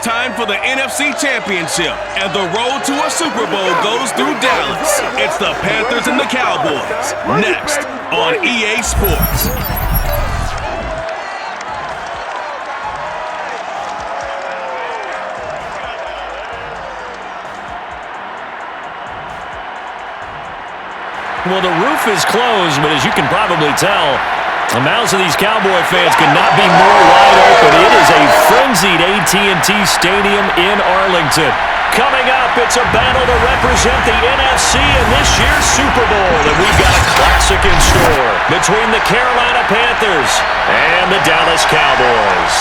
time for the NFC Championship, and the road to a Super Bowl goes through Dallas. It's the Panthers and the Cowboys, next on EA Sports. Well, the roof is closed, but as you can probably tell, the mouths of these Cowboy fans could not be more wide open. It is a frenzied AT&T Stadium in Arlington. Coming up, it's a battle to represent the NFC in this year's Super Bowl. And we've got a classic in store between the Carolina Panthers and the Dallas Cowboys.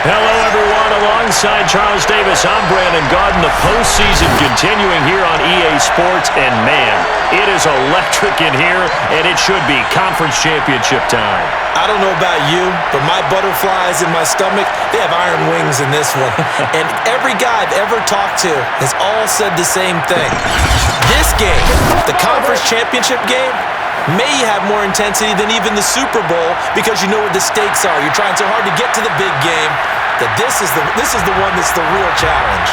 Hello, everyone. Alongside Charles Davis, I'm Brandon Garden. The postseason continuing here on EA Sports. And, man, it is electric in here, and it should be conference championship time. I don't know about you, but my butterflies in my stomach, they have iron wings in this one. And every guy I've ever talked to has all said the same thing. This game, the conference championship game, may have more intensity than even the Super Bowl because you know what the stakes are. You're trying so hard to get to the big game that this is the one that's the real challenge.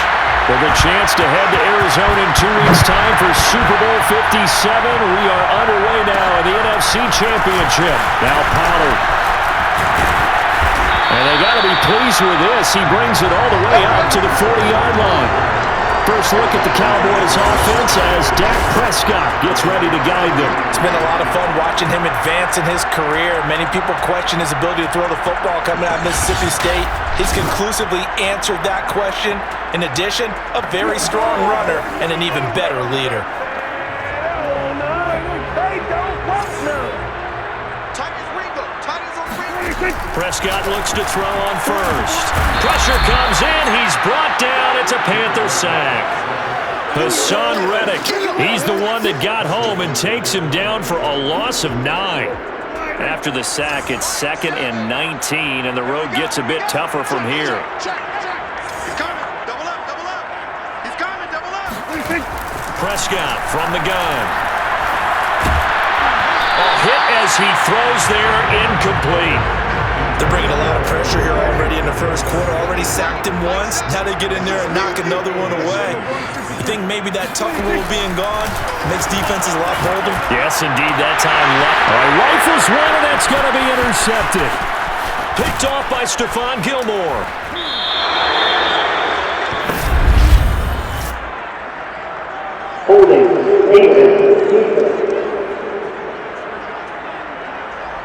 With a chance to head to Arizona in 2 weeks' time for Super Bowl 57. We are underway now in the NFC Championship. Now Pollard. And they got to be pleased with this. He brings it all the way up to the 40-yard line. First look at the Cowboys offense as Dak Prescott gets ready to guide them. It's been a lot of fun watching him advance in his career. Many people question his ability to throw the football coming out of Mississippi State. He's conclusively answered that question. In addition, a very strong runner and an even better leader. Prescott looks to throw on first. Pressure comes in. He's brought down. It's a Panther sack. Hassan Reddick, he's the one that got home and takes him down for a loss of 9. After the sack, it's 2nd and 19, and the road gets a bit tougher from here. He's coming. Double up. He's coming. Double up. Prescott from the gun. A hit as he throws there, incomplete. They're bringing a lot of pressure here already in the first quarter. Already sacked him once. Now they get in there and knock another one away. You think maybe that tuck rule being gone makes defenses a lot bolder? Yes, indeed. That time, rifles one, and that's going to be intercepted. Picked off by Stephon Gilmore. Holding.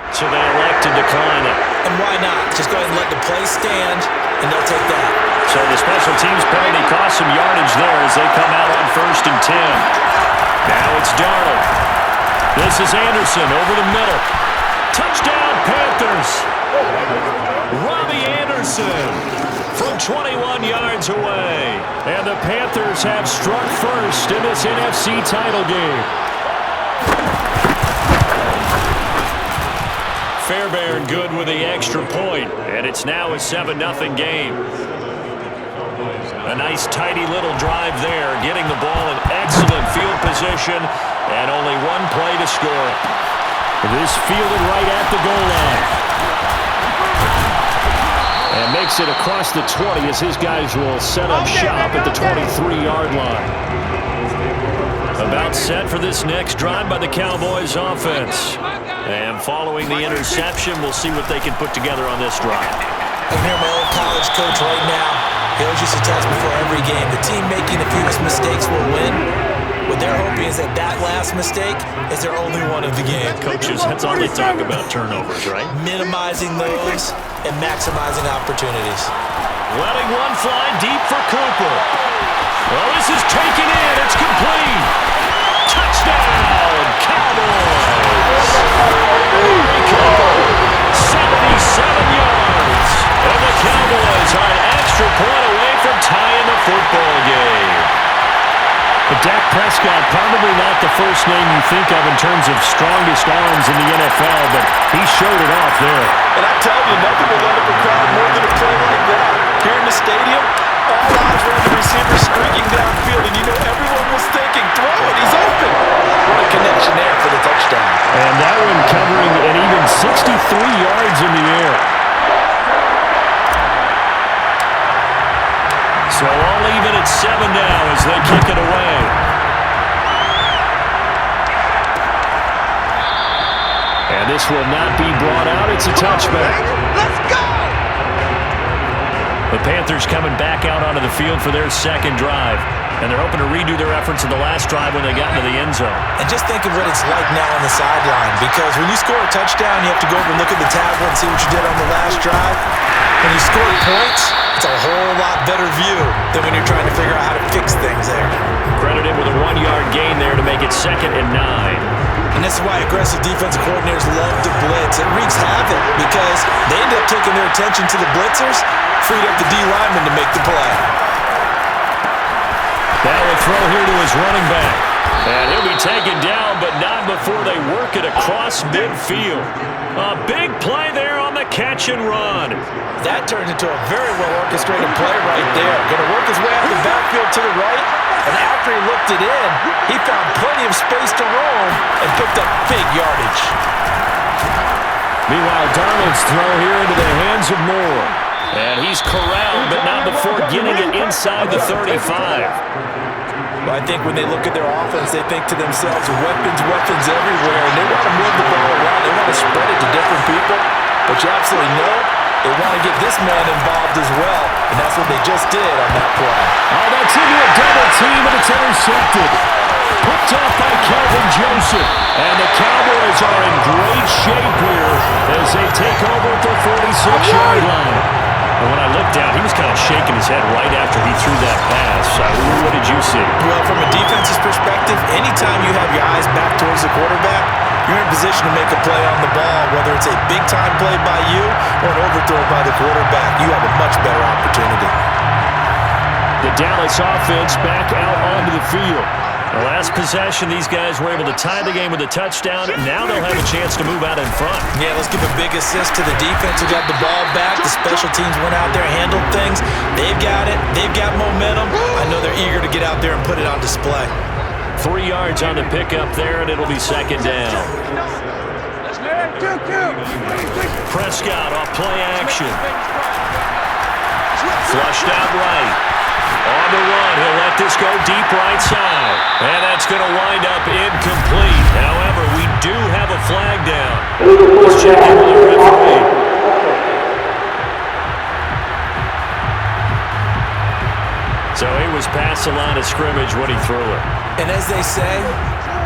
So they elect to decline it. And why not? Just go ahead and let the play stand, and they'll take that. So the special teams penalty cost some yardage there as they come out on 1st and 10. Now it's Darnold. This is Anderson over the middle. Touchdown, Panthers. Robbie Anderson from 21 yards away. And the Panthers have struck first in this NFC title game. Fairbairn good with the extra point, and it's now a 7-0 game. A nice tidy little drive there, getting the ball in excellent field position, and only one play to score. This fielded right at the goal line. And makes it across the 20 as his guys will set up shop at the 23-yard line. About set for this next drive by the Cowboys offense. And following the interception, we'll see what they can put together on this drive. I'm here, my old college coach right now. He always used to tell us before every game, the team making the fewest mistakes will win. What they're hoping is that last mistake is their only one of the game. Coaches, that's all they talk about, turnovers, right? Minimizing those and maximizing opportunities. Letting one fly deep for Cooper. Well, this is taken in. It's complete. Touchdown, Cowboys. Amari Cooper, 77 yards. And the Cowboys are an extra point away from tying the football game. But Dak Prescott, probably not the first name you think of in terms of strongest arms in the NFL, but he showed it off there. And I'm telling you, nothing will let up a crowd more than a play like that. Here in the stadium, all eyes were on the receiver streaking downfield, and you know everyone was thinking, throw it, he's open. What a connection there for the touchdown. And that one covering an even 63 yards in the air. they kick it away. And this will not be brought out. It's a touchback. Let's go! The Panthers coming back out onto the field for their second drive. And they're hoping to redo their efforts in the last drive when they got into the end zone. And just think of what it's like now on the sideline, because when you score a touchdown, you have to go over and look at the tablet and see what you did on the last drive. When you score points, it's a whole lot better view than when you're trying to figure out how to fix things there. Credited with a 1-yard gain there to make it 2nd and 9. And this is why aggressive defensive coordinators love to blitz. It wreaks havoc because they end up taking their attention to the blitzers, freed up the D lineman to make the play. Now a throw here to his running back. And he'll be taken down, but not before they work it across midfield. A big play there on the catch and run. That turned into a very well-orchestrated play right there. Going to work his way out the backfield to the right, and after he looked it in, he found plenty of space to roam and picked up big yardage. Meanwhile, Darnold's throw here into the hands of Moore. And he's corralled, but not before getting it inside the 35. Well, I think when they look at their offense, they think to themselves, weapons everywhere, and they want to move the ball around. They want to spread it to different people. But you absolutely know they want to get this man involved as well, and that's what they just did on that play. Oh, that's into a double team, and it's intercepted. Picked off by Kelvin Joseph. And the Cowboys are in great shape here as they take over at the 46-yard line. And when I looked down, he was kind of shaking his head right after he threw that pass. What did you see? Well, from a defense's perspective, anytime you have your eyes back towards the quarterback, you're in position to make a play on the ball, whether it's a big-time play by you or an overthrow by the quarterback. You have a much better opportunity. The Dallas offense back out onto the field. The last possession, these guys were able to tie the game with a touchdown. Now they'll have a chance to move out in front. Yeah, let's give a big assist to the defense who got the ball back. The special teams went out there, handled things. They've got it. They've got momentum. I know they're eager to get out there and put it on display. 3 yards on the pickup there, and it'll be 2nd down. Prescott off play action. Flushed out right. On the run, he'll let this go deep right side. And that's going to wind up incomplete. However, we do have a flag down. Let's check in with the referee. So he was past the line of scrimmage when he threw it. And as they say,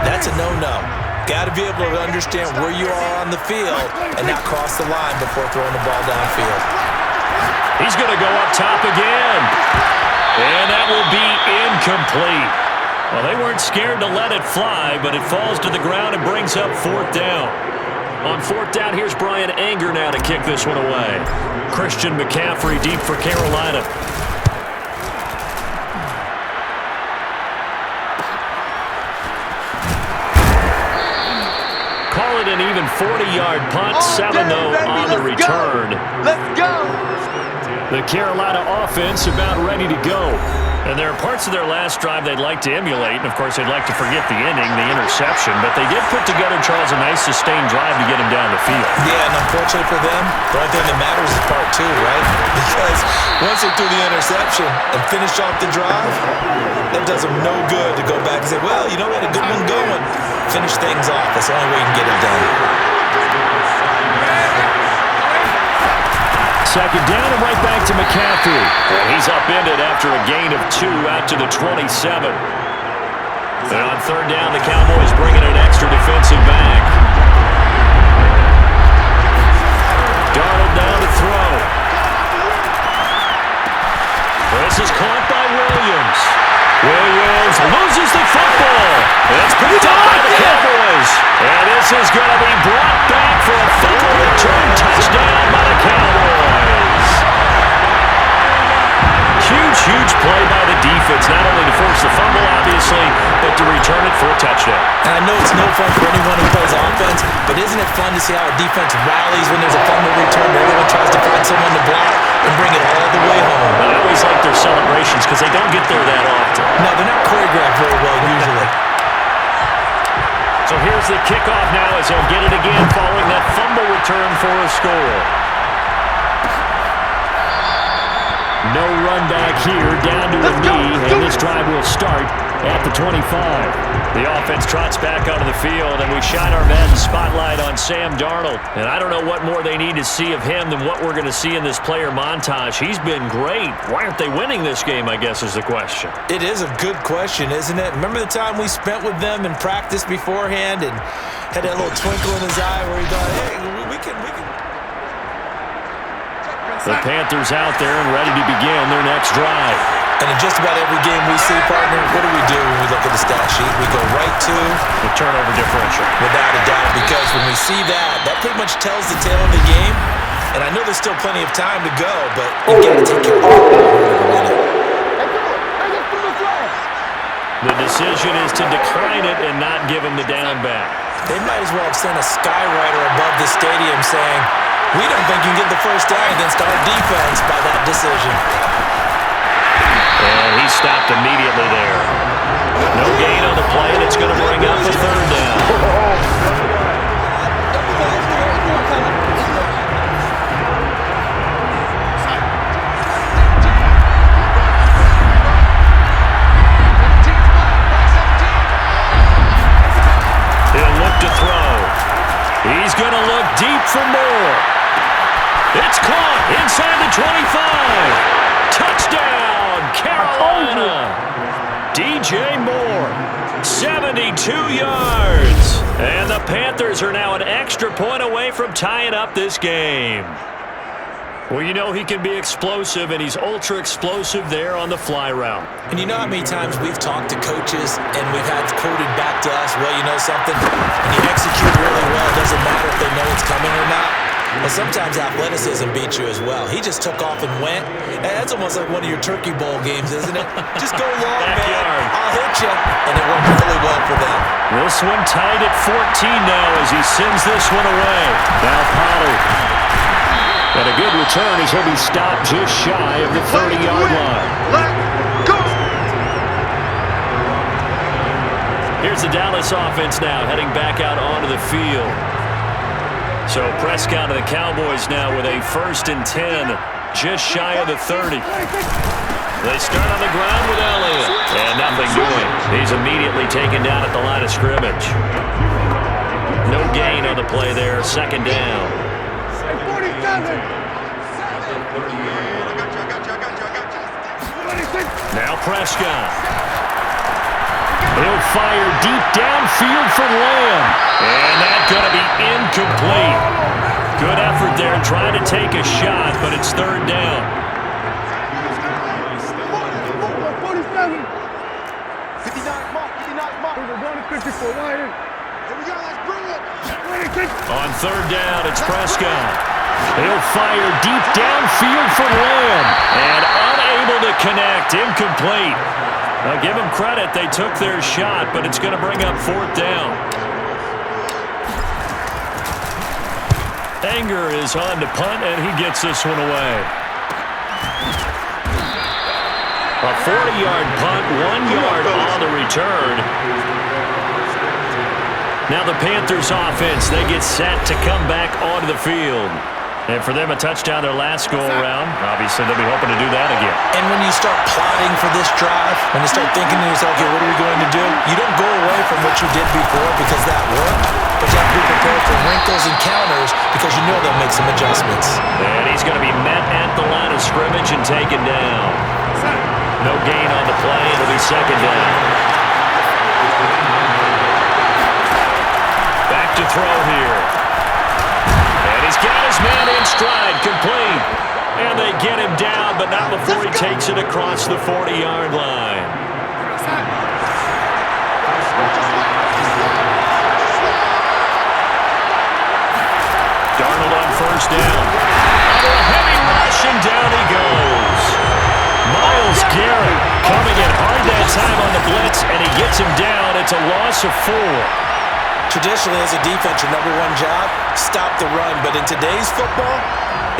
that's a no-no. Got to be able to understand where you are on the field and not cross the line before throwing the ball downfield. He's going to go up top again. And that will be incomplete. Well, they weren't scared to let it fly, but it falls to the ground and brings up 4th down. On 4th down, here's Brian Anger now to kick this one away. Christian McCaffrey deep for Carolina. Call it an even 40-yard punt, 7-0 on the return. Let's go! The Carolina offense about ready to go. And there are parts of their last drive they'd like to emulate. And, of course, they'd like to forget the ending, the interception. But they did put together, Charles, a nice sustained drive to get him down the field. Yeah, and unfortunately for them, the only thing that matters is part 2, right? Because once they threw the interception and finished off the drive, that does them no good to go back and say, well, you know, we had a good one going. Finish things off. That's the only way you can get it done. 2nd down and right back to McCaffrey. And he's upended after a gain of 2 out to the 27. And on 3rd down, the Cowboys bringing an extra defensive back. Darnold down to throw. This is caught by Williams. Williams loses the football. It's picked up by the Cowboys. And this is going to be brought back for a fumble return touchdown by the Cowboys. Huge play by the defense, not only to force the fumble, obviously, but to return it for a touchdown. And I know it's no fun for anyone who plays offense, but isn't it fun to see how a defense rallies when there's a fumble return? Everyone tries to find someone to block and bring it all the way home. I always like their celebrations because they don't get there that often. No, they're not choreographed very well usually. So here's the kickoff now as they'll get it again following that fumble return for a score. No run back here, down to a knee, and this drive will start at the 25. The offense trots back onto the field, and we shine our Madden spotlight on Sam Darnold. And I don't know what more they need to see of him than what we're going to see in this player montage. He's been great. Why aren't they winning this game, I guess, is the question. It is a good question, isn't it? Remember the time we spent with them in practice beforehand and had that little twinkle in his eye where he thought, hey, we can. The Panthers out there and ready to begin their next drive. And in just about every game we see, partner, what do we do when we look at the stat sheet? We go right to the turnover differential. Without a doubt, because when we see that pretty much tells the tale of the game. And I know there's still plenty of time to go, but you've got to take care of the football in order to win it. The decision is to decline it and not give him the down back. They might as well have sent a skywriter above the stadium saying, we don't think you can get the first down against our defense by that decision. And he stopped immediately there. No gain on the play, and it's going to bring up a third down. He'll look to throw. He's going to look deep for more. It's caught inside the 25. Touchdown, Carolina. DJ Moore, 72 yards. And the Panthers are now an extra point away from tying up this game. Well, you know he can be explosive, and he's ultra-explosive there on the fly route. And you know how many times we've talked to coaches and we've had quoted back to us, well, you know something? When you execute really well, it doesn't matter if they know it's coming or not. Well, sometimes athleticism beats you as well. He just took off and went. That's almost like one of your Turkey Bowl games, isn't it? Just go long, man. I'll hit you. And it worked really well for them. This one tied at 14 now as he sends this one away. Now Pollard. And a good return as he'll be stopped just shy of the 30-yard line. Let's go! Here's the Dallas offense now heading back out onto the field. So Prescott of the Cowboys now with a 1st and 10, just shy of the 30. They start on the ground with Elliott. And nothing doing. He's immediately taken down at the line of scrimmage. No gain on the play there, 2nd down. Now Prescott. He'll fire deep downfield for Lamb. And that's going to be incomplete. Good effort there trying to take a shot, but it's 3rd down. 59 mark. On 3rd down, it's Prescott. He'll fire deep downfield for Lamb. And unable to connect. Incomplete. Now give them credit. They took their shot, but it's going to bring up 4th down. Anger is on to punt, and he gets this one away. A 40-yard punt, 1 yard on the return. Now the Panthers offense, they get set to come back onto the field. And for them, a touchdown their last go-around. Obviously, they'll be hoping to do that again. And when you start plotting for this drive, when you start thinking to yourself, okay, what are we going to do? You don't go away from what you did before because that worked, but you have to be prepared for wrinkles and counters because you know they'll make some adjustments. And he's going to be met at the line of scrimmage and taken down. No gain on the play. It'll be 2nd down. Back to throw here. And he's got his man in stride, complete. And they get him down, but not before he takes it across the 40-yard line. Darnold on 1st down. Under a heavy rush, and down he goes. Myles Garrett coming in hard that time on the blitz, and he gets him down. It's a loss of 4. Traditionally, as a defense, your number one job, stop the run. But in today's football,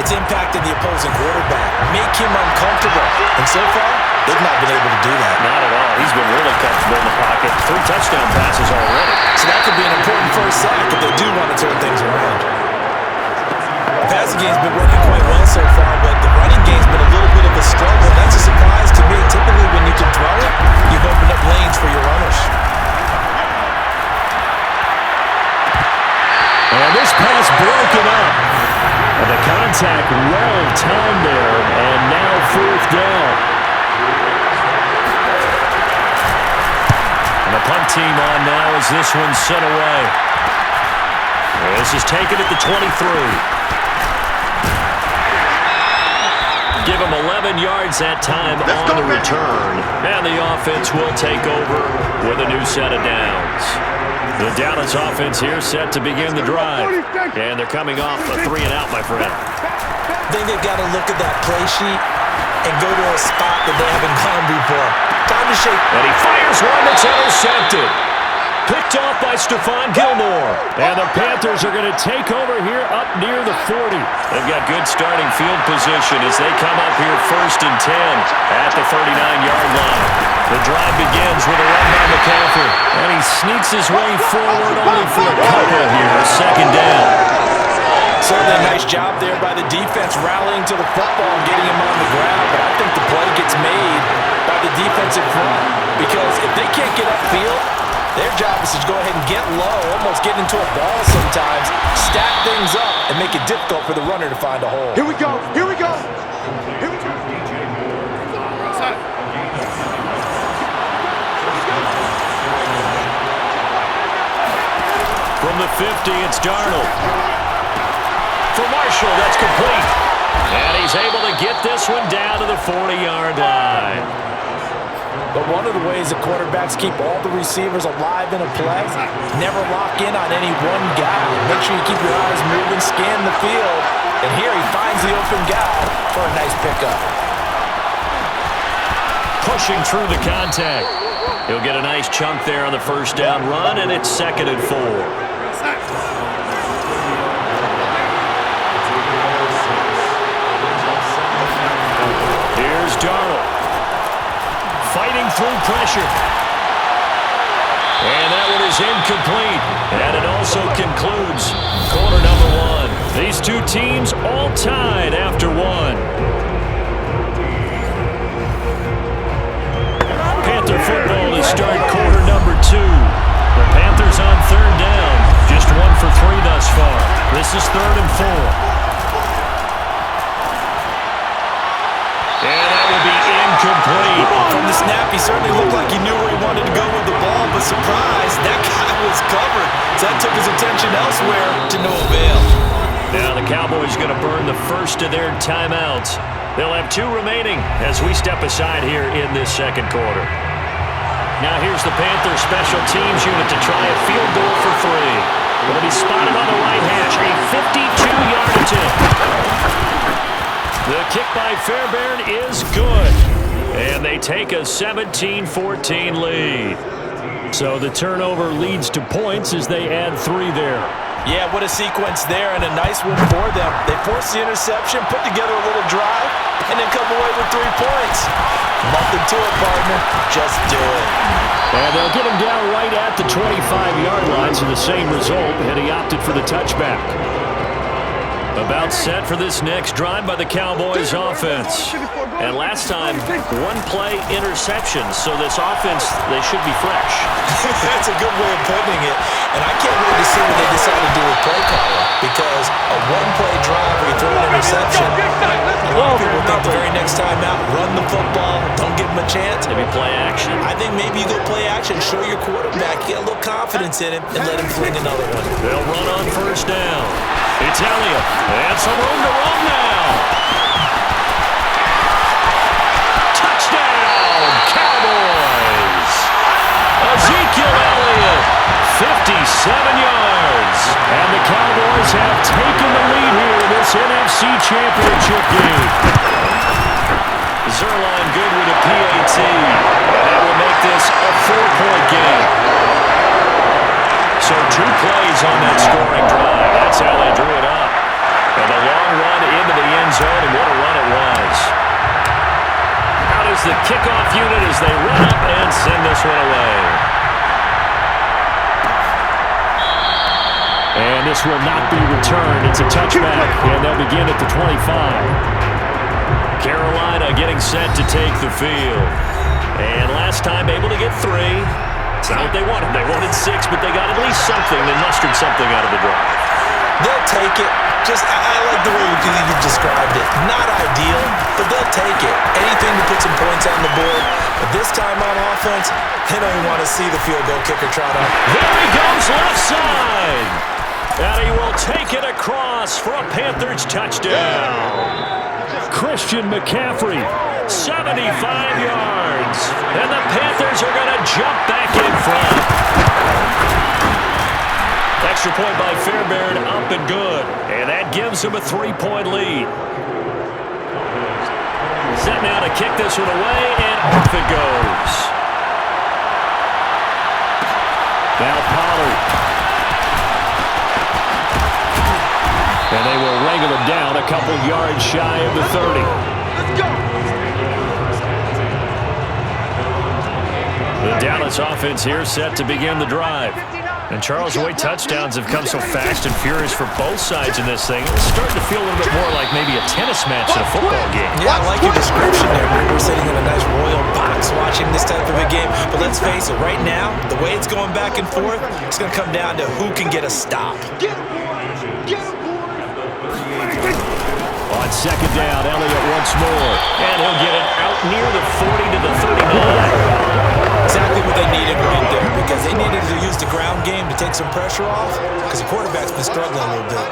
it's impacting the opposing quarterback. Make him uncomfortable. And so far, they've not been able to do that. Not at all. He's been really comfortable in the pocket. 3 touchdown passes already. So that could be an important first sack if they do want to turn things around. The passing game's been working quite well so far, but the running game's been a little bit of a a struggle. That's a surprise to me. Typically, when you can throw it, you open up lanes for your runners. And this pass broken up. And the contact well timed there, and now 4th down. And the punt team on now as this one's sent away. This is taken at the 23. Give him 11 yards that time on the return. And the offense will take over with a new set of downs. The Dallas offense here set to begin the drive. And they're coming off a 3-and-out, my friend. I think they've got to look at that play sheet and go to a spot that they haven't gone before. Time to shake. And he fires one that's intercepted. Picked off by Stephon Gilmore. And the Panthers are going to take over here up near the 40. They've got good starting field position as they come up here 1st and 10 at the 39-yard line. The drive begins with a run by McCaffrey. And he sneaks his way forward only for a couple here. 2nd down. Certainly a nice job there by the defense rallying to the football and getting him on the ground. But I think the play gets made by the defensive front. Because if they can't get upfield, their job is to go ahead and get low, almost get into a ball sometimes, stack things up, and make it difficult for the runner to find a hole. Here we go. Here we go. Here we go. From the 50, it's Darnold. For Marshall, that's complete. And he's able to get this one down to the 40-yard line. But one of the ways that quarterbacks keep all the receivers alive in a play, never lock in on any one guy. Make sure you keep your eyes moving, scan the field. And here he finds the open guy for a nice pickup. Pushing through the contact. He'll get a nice chunk there on the 1st down run, and it's 2nd and 4. Here's Darnold. Fighting through pressure. And that one is incomplete. And it also concludes quarter number 1. These two teams all tied after 1. Panther football to start quarter number 2. The Panthers on 3rd down. Just 1 for 3 thus far. This is 3rd and 4. And that will be incomplete. From the snap, he certainly looked like he knew where he wanted to go with the ball, but surprise, that guy was covered. So that took his attention elsewhere to no avail. Now the Cowboys going to burn the first of their timeouts. They'll have 2 remaining as we step aside here in this 2nd quarter. Now here's the Panthers special teams unit to try a field goal for 3. Will be spotted on the right hash, a 52-yard attempt. The kick by Fairbairn is good. And they take a 17-14 lead. So the turnover leads to points as they add 3 there. Yeah, what a sequence there, and a nice one for them. They forced the interception, put together a little drive, and then come away with 3 points. Nothing to it, partner. Just do it. And they'll get him down right at the 25-yard line, so the same result, and he opted for the touchback. About set for this next drive by the Cowboys offense. And last time, 1-play interception, so this offense, they should be fresh. That's a good way of putting it. And I can't wait to see what they decide to do with play calling. Because a 1-play drive where you throw an interception, a lot of people think the very next time out, run the football, don't give them a chance. Maybe play action. I think maybe you go play action, show your quarterback, get a little confidence in him, and let him fling another one. They'll run on 1st down. It's Elliott. And some room to run now. Touchdown, Cowboys. Ezekiel Elliott, 57 yards. And the Cowboys have taken the lead here in this NFC Championship game. Zerline good with a PAT. And that will make this a 4-point game. So 2 plays on that scoring drive. That's how they drew it up. And a long run into the end zone, and what a run it was. Out is the kickoff unit as they run up and send this one away. And this will not be returned. It's a touchback, and they'll begin at the 25. Carolina getting set to take the field. And last time able to get 3. It's not what they wanted. They wanted 6, but they got at least something. They mustered something out of the drive. They'll take it. I like the way you described it. Not ideal, but they'll take it. Anything to put some points on the board. But this time on offense, they don't even want to see the field goal kicker trot up. There he goes left side. And he will take it across for a Panthers touchdown. Christian McCaffrey, 75 yards. And the Panthers are going to jump back in front. Extra point by Fairbairn, up and good. And that gives him a 3-point lead. Set now to kick this one away, and off it goes. Now Pollard. And they will wrangle him down a couple yards shy of the 30. Let's go. The Dallas offense here set to begin the drive. And Charles, the way touchdowns have come so fast and furious for both sides in this thing, it's starting to feel a little bit more like maybe a tennis match in a football game. Yeah, I like your description there. We're sitting in a nice royal box watching this type of a game. But let's face it, right now, the way it's going back and forth, it's going to come down to who can get a stop. Get him, boy. Get him, boy. On second down, Elliott once more. And he'll get it out near the 40 to the 39. Exactly what they needed right there, because they needed to use the ground game to take some pressure off, because the quarterback's been struggling a little bit.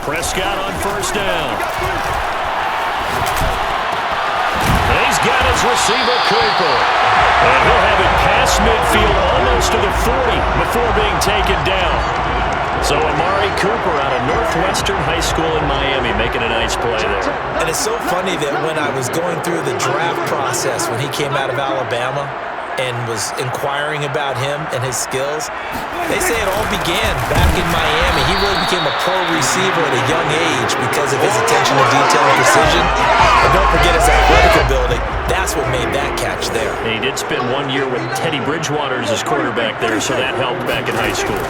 Prescott on first down. And he's got his receiver, Cooper. And he'll have it past midfield almost to the 40 before being taken down. So Amari Cooper out of Northwestern High School in Miami making a nice play there. And it's so funny that when I was going through the draft process when he came out of Alabama and was inquiring about him and his skills, they say it all began back in Miami. He really became a pro receiver at a young age because of his attention to detail and precision. And don't forget his athletic ability. That's what made that catch there. And he did spend 1 year with Teddy Bridgewater as his quarterback there, so that helped back in high school.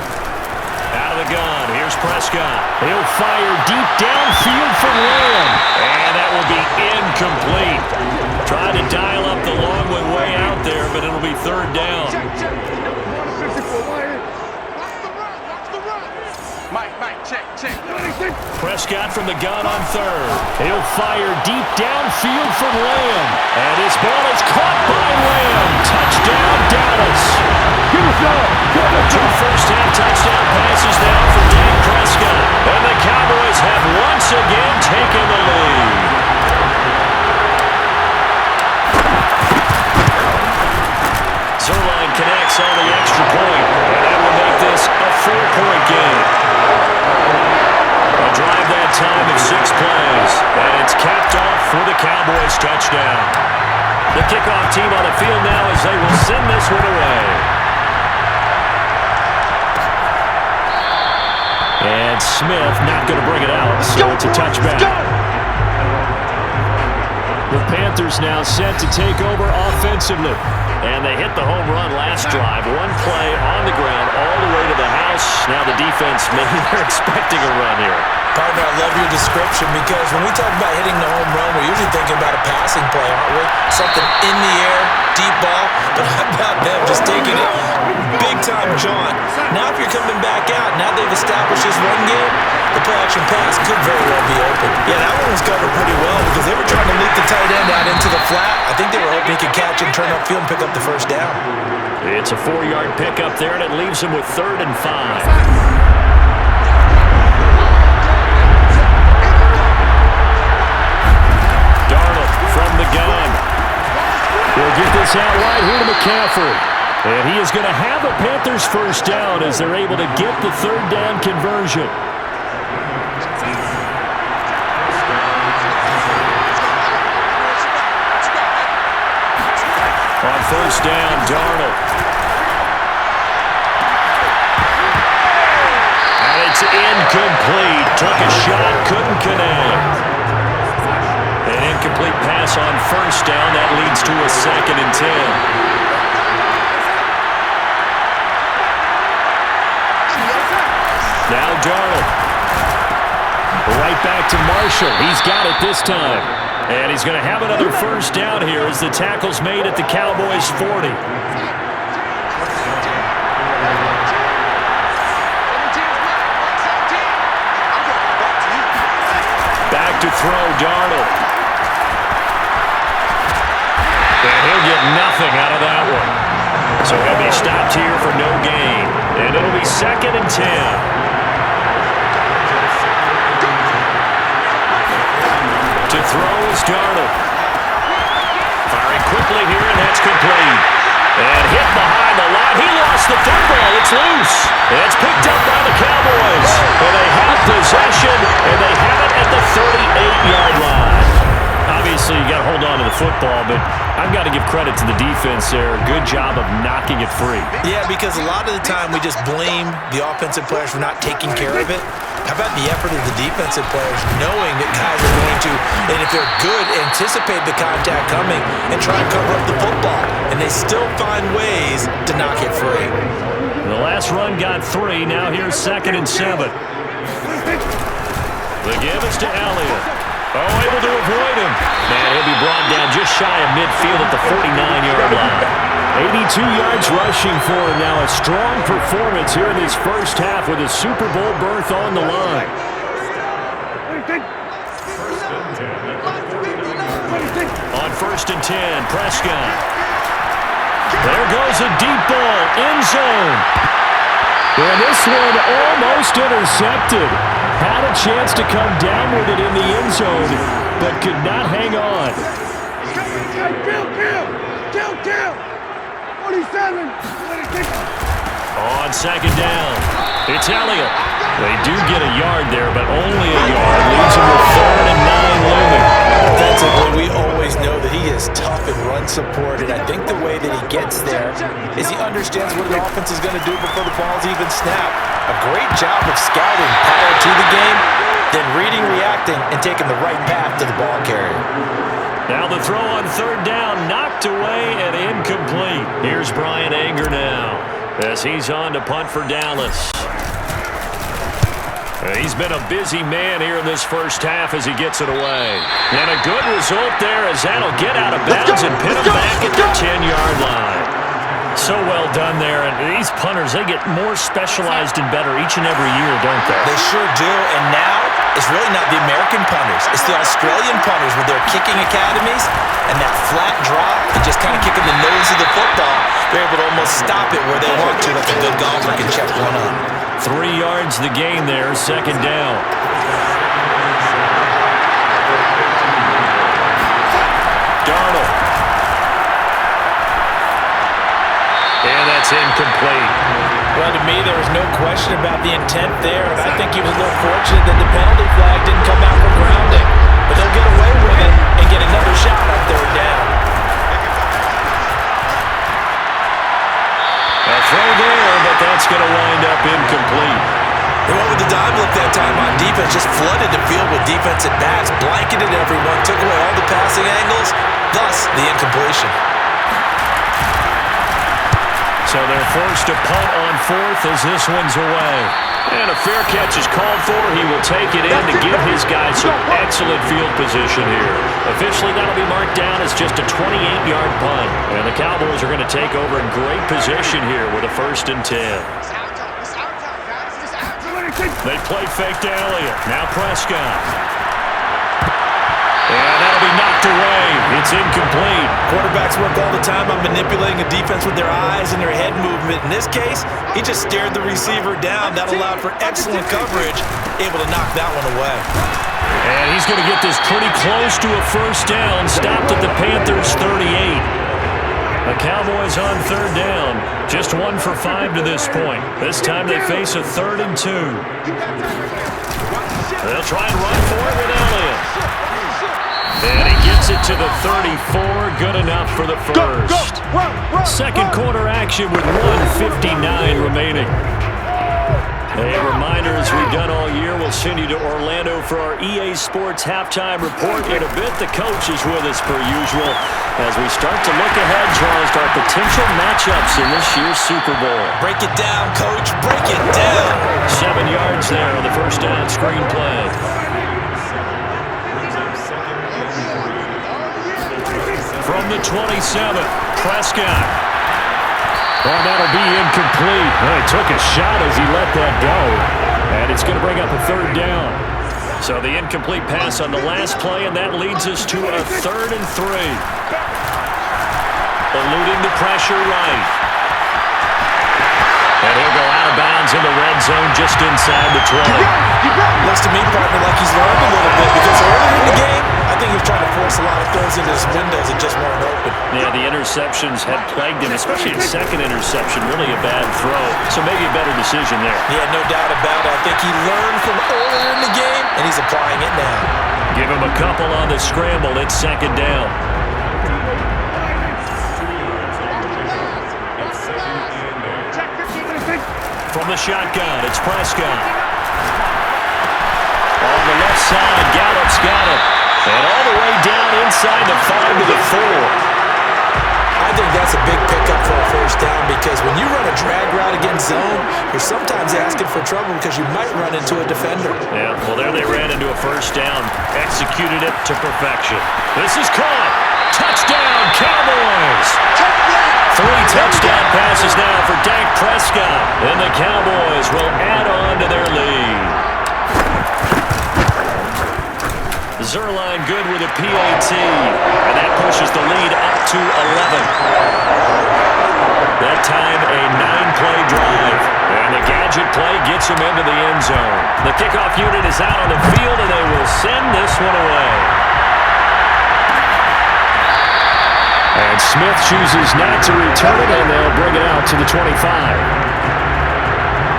Out of the gun, here's Prescott. He'll fire deep downfield from Lamb. And that will be incomplete. Trying to dial up the long one way out there, but it'll be third down. Mike, check. Prescott from the gun on third. He'll fire deep downfield from Lamb. And his ball is caught by Lamb. Touchdown, Dallas. Two first-half touchdown passes now for Dak Prescott. And the Cowboys have once again taken the lead. Zerline connects on the extra point. And that will make this a 4-point game. A drive that time of 6 plays. And it's capped off for the Cowboys touchdown. The kickoff team on the field now as they will send this one away. And Smith not going to bring it out, so it's a touchback. The Panthers now set to take over offensively. And they hit the home run last drive. One play on the ground all the way to the house. Now the defense, maybe they're expecting a run here. Partner, I love your description because when we talk about hitting the home run, we're usually thinking about a passing play, aren't we? Something in the air, deep ball. But how about them just taking it big-time jaunt? Now if you're coming back out, now they've established this run game, the play-action pass could very well be open. Yeah, that one was covered pretty well because they were trying to leak the tight end out into the flat. I think they were hoping he could catch and turn upfield and pick up the first down. It's a 4-yard pickup there, and it leaves him with 3rd and 5. From the gun. We'll get this out right here to McCaffrey. And he is going to have a Panthers first down as they're able to get the 3rd down conversion. On first down, Darnold. And it's incomplete. Took a shot, couldn't connect. An incomplete pass on first down. That leads to a 2nd and 10. Now Darnold. Right back to Marshall. He's got it this time. And he's going to have another first down here as the tackle's made at the Cowboys' 40. Back to throw, Darnold. And he'll get nothing out of that one. So he'll be stopped here for no gain. And it'll be 2nd and 10. To throw is Darnold. Firing quickly here, and that's complete. And hit behind the line. He lost the football. It's loose. And it's picked up by the Cowboys. And they have possession, and they have it at the 38-yard line. Obviously, you got to hold on to the football, but I've got to give credit to the defense there. Good job of knocking it free. Yeah, because a lot of the time we just blame the offensive players for not taking care of it. How about the effort of the defensive players knowing that guys are going to, and if they're good, anticipate the contact coming and try and cover up the football. And they still find ways to knock it free. The last run got 3. Now here's 2nd and 7. The give is to Elliott. Oh, able to avoid him. And he'll be brought down just shy of midfield at the 49-yard line. 82 yards rushing for him now. A strong performance here in this first half with a Super Bowl berth on the line. On 1st and 10, Prescott. There goes a deep ball, end zone. And this one almost intercepted. Had a chance to come down with it in the end zone, but could not hang on. Kill! 47! On 2nd down, it's Elliott. They do get a yard there, but only a yard. Leaves him with 3rd and 9 looming. Defensively, we always know that he is tough in run support, and I think the way that he gets there is he understands what an offense is going to do before the ball's even snapped. A great job of scouting prior to the game, then reading, reacting, and taking the right path to the ball carrier. Now the throw on 3rd down, knocked away and incomplete. Here's Brian Anger now as he's on to punt for Dallas. He's been a busy man here in this first half as he gets it away. And a good result there as that'll get out of bounds and pin him back at the 10-yard line. So well done there, and these punters, they get more specialized and better each and every year, don't they? They sure do, and now it's really not the American punters. It's the Australian punters with their kicking academies and that flat drop and just kind of kicking the nose of the football. They're able to almost stop it where they want to, like a good golfer can check one up. 3 yards the gain there, 2nd down. Darnold. And that's incomplete. Well, to me, there was no question about the intent there, and I think he was a little fortunate that the penalty flag didn't come out for grounding. But they'll get away with it and get another shot on 3rd down. A throw there, but that's going to wind up incomplete. They went with the dime look that time on defense, just flooded the field with defensive backs, blanketed everyone, took away all the passing angles, thus the incompletion. So they're forced to punt on 4th as this one's away. And a fair catch is called for. He will take it in to give his guys some excellent field position here. Officially, that'll be marked down as just a 28-yard punt. And the Cowboys are going to take over in great position here with a 1st and 10. They play fake to Elliott. Now Prescott. And that'll be knocked away. It's incomplete. Quarterbacks work all the time on manipulating a defense with their eyes and their head movement. In this case, he just stared the receiver down. That allowed for excellent coverage, able to knock that one away. And he's going to get this pretty close to a 1st down. Stopped at the Panthers' 38. The Cowboys on 3rd down. Just 1 for 5 to this point. This time they face a 3rd and 2. They'll try and run for it with Elliott. And he gets it to the 34. Good enough for the first. Second quarter action with 1:59 remaining. A reminder, as we've done all year, we'll send you to Orlando for our EA Sports halftime report. In a bit, the coach is with us per usual as we start to look ahead, Charles, to our potential matchups in this year's Super Bowl. Break it down, Coach. Break it down. 7 yards there on the first down screen play. from the 27. Prescott. Oh, that'll be incomplete. Well, he took a shot as he let that go. And it's going to bring up a third down. So the incomplete pass on the last play, and that leads us to a 3rd and 3. Eluding the pressure right. And he'll go out of bounds in the red zone just inside the 20. Looks to me, partner, like he's learned a little bit because earlier in the game, I think he was trying to force a lot of throws into his windows that just weren't open. Yeah, the interceptions had plagued him, especially the second interception. Really a bad throw. So maybe a better decision there. Yeah, no doubt about it. I think he learned from earlier in the game, and he's applying it now. Give him a couple on the scramble. It's 2nd down. From the shotgun, it's Prescott. On the left side, Gallup's got it. And all the way down inside the 5 to the 4. I think that's a big pickup for a first down because when you run a drag route against zone, you're sometimes asking for trouble because you might run into a defender. Yeah, well, there they ran into a first down. Executed it to perfection. This is caught. Touchdown, Cowboys! 3 touchdown passes now for Dak Prescott. And the Cowboys will add on to their lead. Zerline good with a PAT. And that pushes the lead up to 11. That time a 9-play drive. And the gadget play gets him into the end zone. The kickoff unit is out on the field, and they will send this one away. And Smith chooses not to return it, and they'll bring it out to the 25.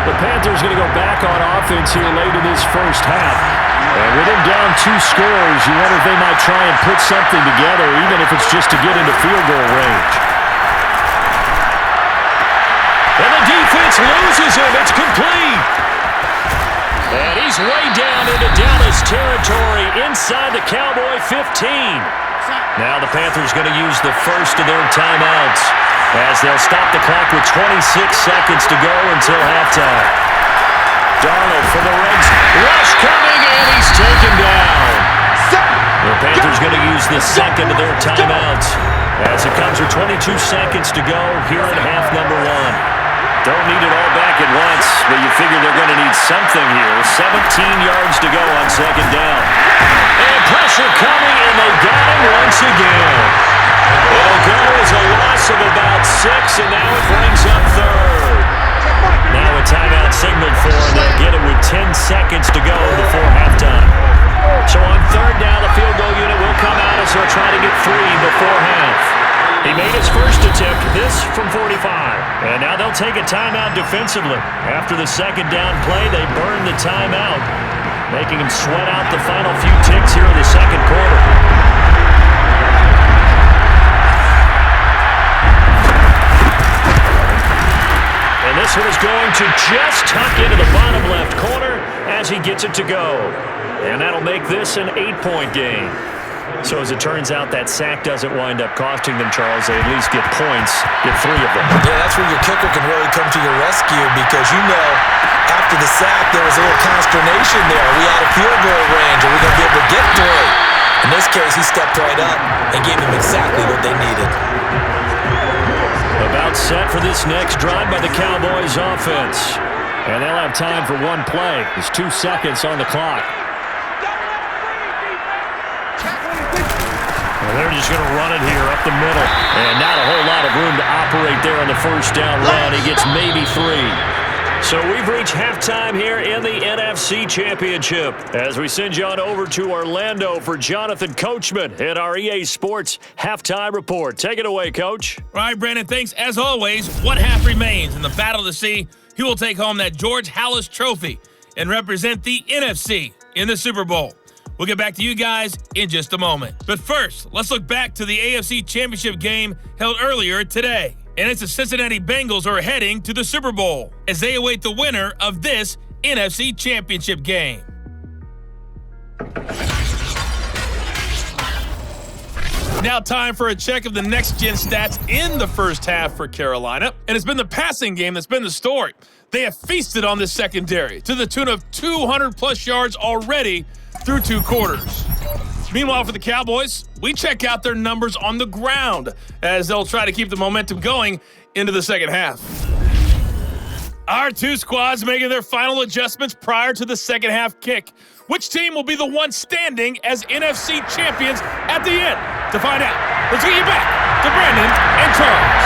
The Panthers going to go back on offense here late in this first half. And with them down 2 scores, you wonder if they might try and put something together, even if it's just to get into field goal range. And the defense loses him. It's complete. And he's way down into Dallas territory inside the Cowboy 15. Now the Panthers going to use the first of their timeouts as they'll stop the clock with 26 seconds to go until halftime. Darnold for the Reds. Rush coming, and he's taken down. The Panthers going to use the second of their timeouts as it comes with 22 seconds to go here in half number 1. Don't need it all back at once, but you figure they're going to need something here. 17 yards to go on 2nd down. And pressure coming, and they got him once again. It'll go as a loss of about 6, and now it brings up 3rd. Now a timeout signaled for, and they'll get it with 10 seconds to go before halftime. So on 3rd down, the field goal unit will come out as they'll try to get 3 before half. He made his first attempt, this from 45. And now they'll take a timeout defensively. After the 2nd down play, they burn the timeout, making him sweat out the final few ticks here in the 2nd quarter. And this one is going to just tuck into the bottom left corner as he gets it to go. And that'll make this an 8-point game. So as it turns out, that sack doesn't wind up costing them, Charles. They at least get points, get 3 of them. Yeah, that's where your kicker can really come to your rescue because, you know, after the sack, there was a little consternation there. Are we out of field goal range? Are we going to be able to get 3? In this case, he stepped right up and gave them exactly what they needed. About set for this next drive by the Cowboys offense. And they'll have time for 1 play. There's 2 seconds on the clock. And they're just going to run it here up the middle. And not a whole lot of room to operate there on the first down run. He gets maybe 3. So we've reached halftime here in the NFC Championship as we send you on over to Orlando for Jonathan Coachman at our EA Sports Halftime Report. Take it away, Coach. All right, Brandon, thanks. As always, one half remains in the battle to see who will take home that George Halas Trophy and represent the NFC in the Super Bowl. We'll get back to you guys in just a moment. But first, let's look back to the AFC Championship game held earlier today. And it's the Cincinnati Bengals who are heading to the Super Bowl as they await the winner of this NFC Championship game. Now time for a check of the next-gen stats in the first half for Carolina. And it's been the passing game that's been the story. They have feasted on this secondary to the tune of 200-plus yards already through 2 quarters. Meanwhile, for the Cowboys, we check out their numbers on the ground as they'll try to keep the momentum going into the second half. Our two squads making their final adjustments prior to the second half kick. Which team will be the one standing as NFC champions at the end? To find out, let's get you back to Brandon and Charles.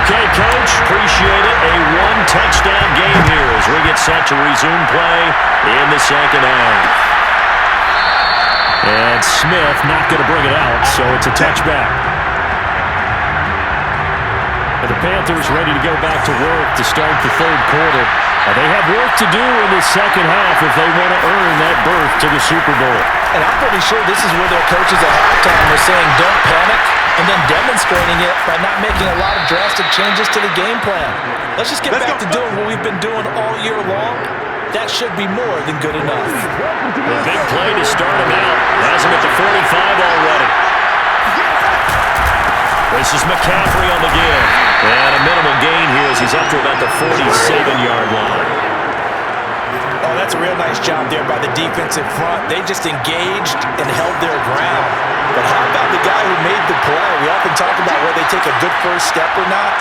Okay, Coach, appreciate it. A one-touchdown game here as we get set to resume play in the second half. And Smith not going to bring it out, so it's a touchback. And the Panthers ready to go back to work to start the third quarter. And they have work to do in the second half if they want to earn that berth to the Super Bowl. And I'm pretty sure this is where their coaches at halftime were saying, don't panic, and then demonstrating it by not making a lot of drastic changes to the game plan. Let's just get back to doing what we've been doing all year long. That should be more than good enough. A big play to start him out. Has him at the 45 already. This is McCaffrey on the give. And a minimal gain here as he's up to about the 47-yard line. Oh, that's a real nice job there by the defensive front. They just engaged and held their ground. But how about the guy who made the play? We often talk about whether they take a good first step or not.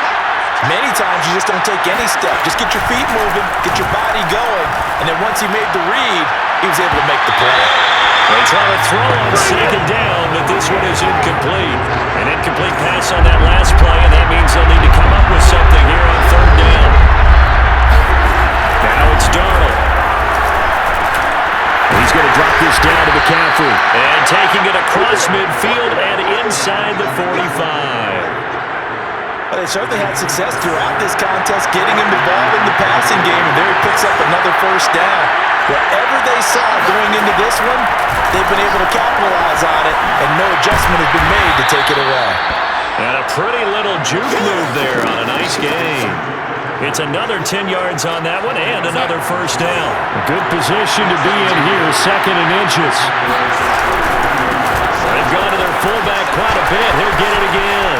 Many times you just don't take any step. Just get your feet moving, get your body going, and then once he made the read, he was able to make the play. They try to throw on second down, but this one is incomplete. An incomplete pass on that last play, and that means they'll need to come up with something here on third down. Now it's Darnold. He's going to drop this down to McCaffrey. And taking it across midfield and inside the 45. Well, they certainly had success throughout this contest, getting him the ball in the passing game, and there he picks up another first down. Whatever they saw going into this one, they've been able to capitalize on it, and no adjustment has been made to take it away. And a pretty little juke move there on a nice game. It's another 10 yards on that one and another first down. A good position to be in here, second and inches. They've gone to their fullback quite a bit. He'll get it again.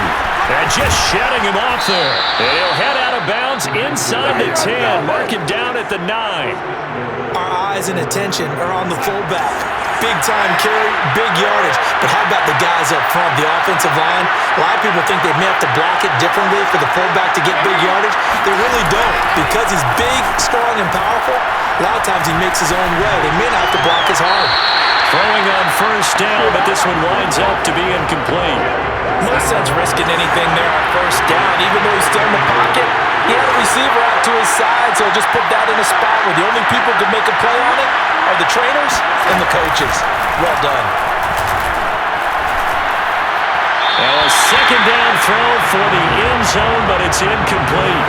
And just shutting him off there. And he'll head out of bounds inside the 10. Mark it down at the 9. Our eyes and attention are on the fullback. Big time carry, big yardage. But how about the guys up front, the offensive line? A lot of people think they may have to block it differently for the fullback to get big yardage. They really don't. Because he's big, strong, and powerful, a lot of times he makes his own way. They may not have to block as hard. Throwing on first down, but this one winds up to be incomplete. No sense risking anything there on first down. Even though he's still in the pocket, he had a receiver out to his side, so just put that in a spot where the only people who can make a play on it are the trainers and the coaches. Well done. Now a second down throw for the end zone, but it's incomplete.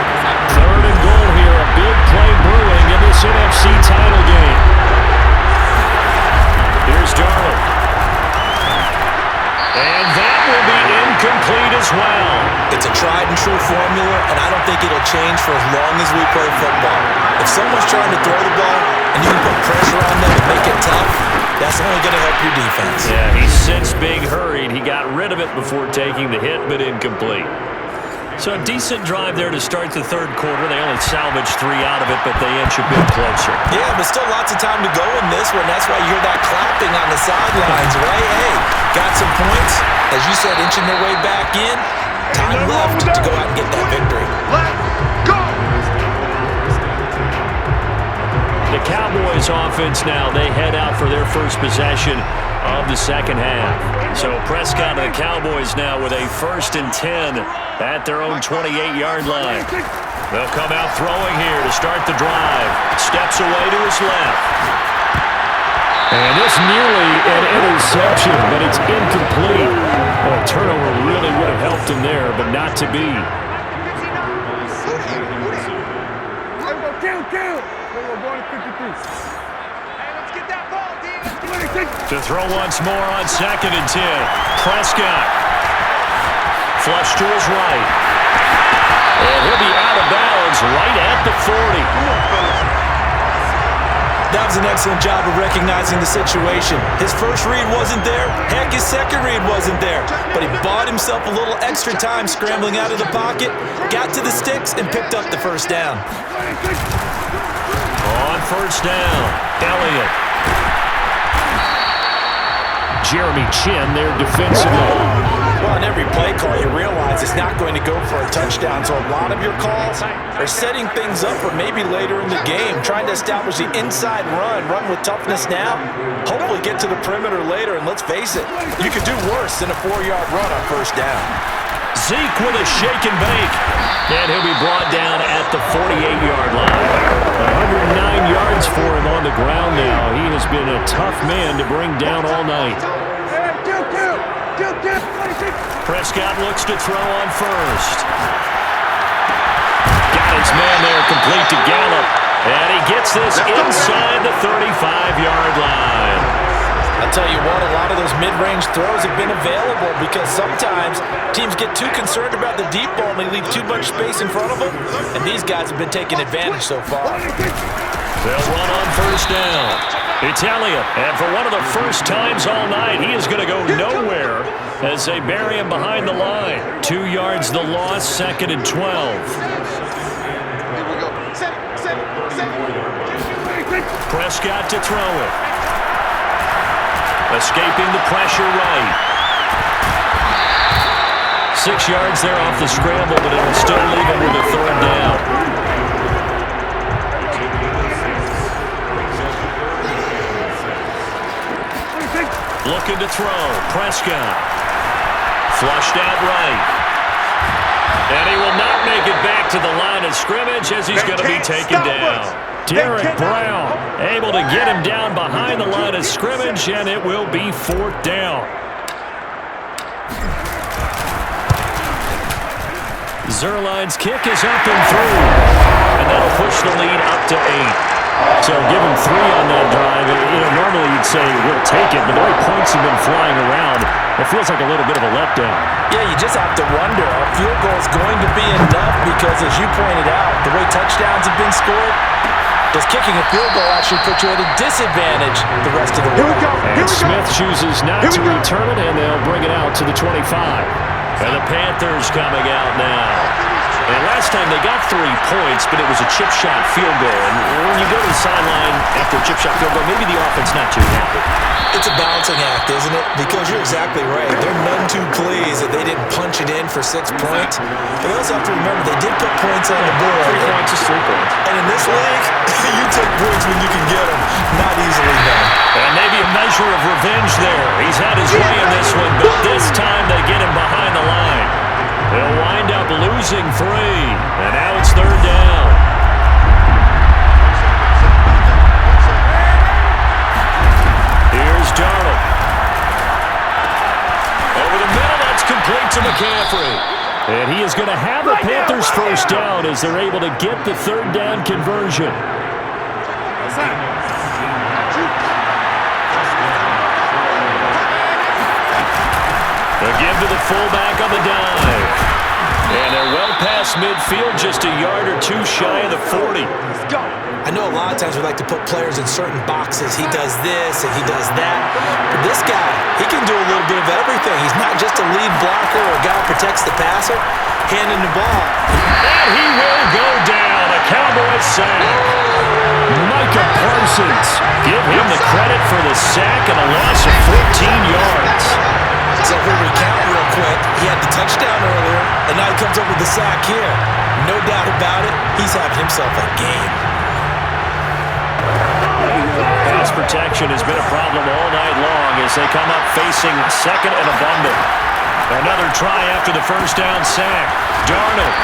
Third and goal here, a big play brewing in this NFC title game. Here's Darnold. And that will be incomplete as well. It's a tried and true formula, and I don't think it'll change for as long as we play football. If someone's trying to throw the ball and you can put pressure on them and make it tough, that's only going to help your defense. Yeah, he's since being hurried. He got rid of it before taking the hit, but incomplete. So a decent drive there to start the third quarter. They only salvaged 3 out of it, but they inch a bit closer. Yeah, but still lots of time to go in this one. That's why you hear that clapping on the sidelines, right? Hey, got some points. As you said, inching their way back in. Time left to go out and get that victory. Let's go! The Cowboys offense now, they head out for their first possession of the second half. So Prescott and the Cowboys now with a 1st and 10 at their own 28-yard line. They'll come out throwing here to start the drive. Steps away to his left. And it's nearly an interception, but it's incomplete. Well, a turnover really would have helped him there, but not to be. To throw once more on 2nd and 10. Prescott. Flush to his right. And he'll be out of bounds right at the 40. That was an excellent job of recognizing the situation. His first read wasn't there. Heck, his second read wasn't there. But he bought himself a little extra time scrambling out of the pocket, got to the sticks, and picked up the first down. On first down, Elliott. Jeremy Chin there defensively. Well, in every play call, you realize it's not going to go for a touchdown, so a lot of your calls are setting things up for maybe later in the game, trying to establish the inside run with toughness now, hopefully get to the perimeter later, and let's face it, you could do worse than a 4-yard run on first down. Zeke with a shake and bake, and he'll be brought down at the 48-yard line. 109 yards for him on the ground now. He has been a tough man to bring down all night. Prescott looks to throw on first. Got his man there complete to Gallup. And he gets this inside the 35-yard line. I'll tell you what, a lot of those mid-range throws have been available because sometimes teams get too concerned about the deep ball and they leave too much space in front of them. And these guys have been taking advantage so far. They'll run on first down. Italia, and for one of the first times all night, he is going to go nowhere as they bury him behind the line. 2 yards the loss, 2nd and 12. Prescott to throw it. Escaping the pressure right. 6 yards there off the scramble, but it'll still leave him with a 3rd down. Looking to throw. Prescott. Flushed out right. And he will not make it back to the line of scrimmage as he's going to be taken down. Derek Brown able to get him down behind the line of scrimmage, and it will be 4th down. Zerline's kick is up and through. And that'll push the lead up to 8. So give him 3 on that drive. Normally you'd say we'll take it, but the way points have been flying around, it feels like a little bit of a letdown. Yeah, you just have to wonder, a field goal is going to be enough because, as you pointed out, the way touchdowns have been scored, does kicking a field goal actually put you at a disadvantage the rest of the way? And Smith chooses not to return it, and they'll bring it out to the 25. And the Panthers coming out now. And last time they got 3 points, but it was a chip shot field goal. And when you go to the sideline after a chip shot field goal, maybe the offense not too happy. It's a balancing act, isn't it? Because you're exactly right. They're none too pleased that they didn't punch it in for 6 points. But they also have to remember they did put points on the board. 3 points is 3 points. And in this league, you take points when you can get them. Not easily done. And maybe a measure of revenge there. He's had his way in this one, but this time they get him behind the line. They'll wind up losing 3, and now it's 3rd down. Here's Darnold. Over the middle, that's complete to McCaffrey. And he is going to have the Panthers 1st down as they're able to get the 3rd down conversion. The give to the fullback on the dive. And they're well past midfield, just a yard or 2 shy of the 40. I know a lot of times we like to put players in certain boxes. He does this and he does that. But this guy, he can do a little bit of everything. He's not just a lead blocker or a guy who protects the passer, handing the ball. And he will go down. A Cowboys sack. Micah Parsons. Give him the credit for the sack and a loss of 14 yards. So if we recount real quick, he had the touchdown earlier, and now he comes up with the sack here. No doubt about it, he's having himself a game. Pass protection has been a problem all night long as they come up facing 2nd and abundant. Another try after the 1st down sack. Darnold.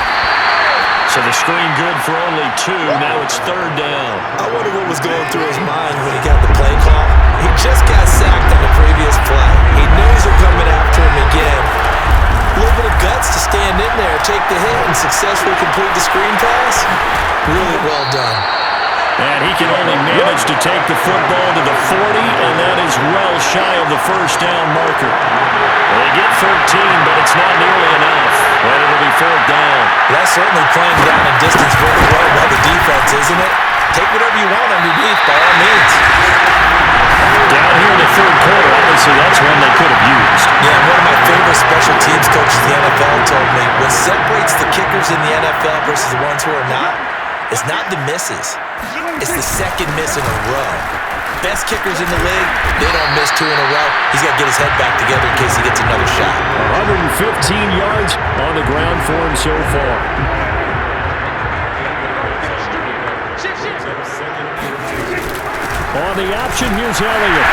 So the screen good for only 2. Now it's 3rd down. I wonder what was going through his mind when he got the play call. He just got sacked on the previous play. He knows they're coming after him again. A little bit of guts to stand in there, take the hit, and successfully complete the screen pass. Really well done. And he can only manage to take the football to the 40, and that is well shy of the 1st down marker. They get 13, but it's not nearly enough. And it'll be 4th down. That's certainly playing down in distance very well by the defense, isn't it? Take whatever you want underneath, by all means. Down here in the 3rd quarter, obviously that's one they could have used. Yeah, one of my favorite special teams coaches in the NFL told me what separates the kickers in the NFL versus the ones who are not is not the misses. It's the 2nd miss in a row. Best kickers in the league, they don't miss 2 in a row. He's got to get his head back together in case he gets another shot. 115 yards on the ground for him so far. On the option, here's Elliott.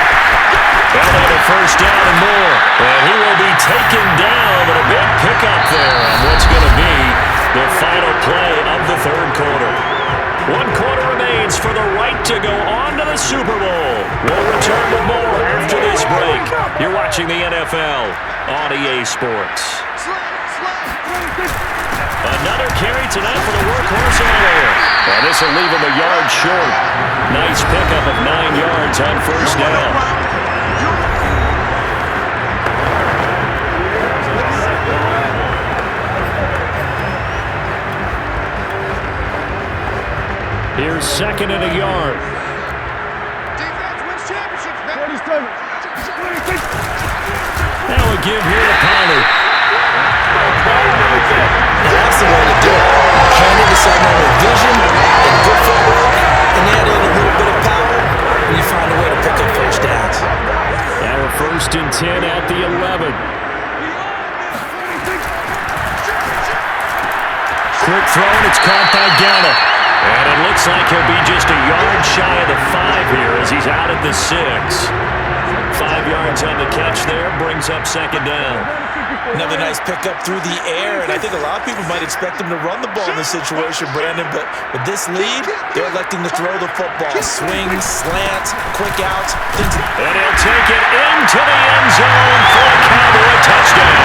And on a first down and more. And he will be taken down, but a big pickup there on what's going to be the final play of the third quarter. 1 quarter remains for the right to go on to the Super Bowl. We'll return with more after this break. You're watching the NFL on EA Sports. Another carry tonight for the workhorse earlier. And this will leave him a yard short. Nice pickup of 9 yards on first down. Here's second and a yard. Defense wins championships, man. 47. Now a give here to Pollard. That's the way to do it. Hand it to someone with vision and good footwork, and add in a little bit of power, and you find a way to pick up first downs. Now a 1st and 10 at the 11. Quick throw, and it's caught by Gallup. And it looks like he'll be just a yard shy of the 5 here as he's out at the 6. 5 yards on the catch there, brings up second down. Another nice pickup through the air, and I think a lot of people might expect him to run the ball in this situation, Brandon, but with this lead, they're electing to throw the football. Swings, slants, quick outs. And he'll take it into the end zone for a Cowboy touchdown.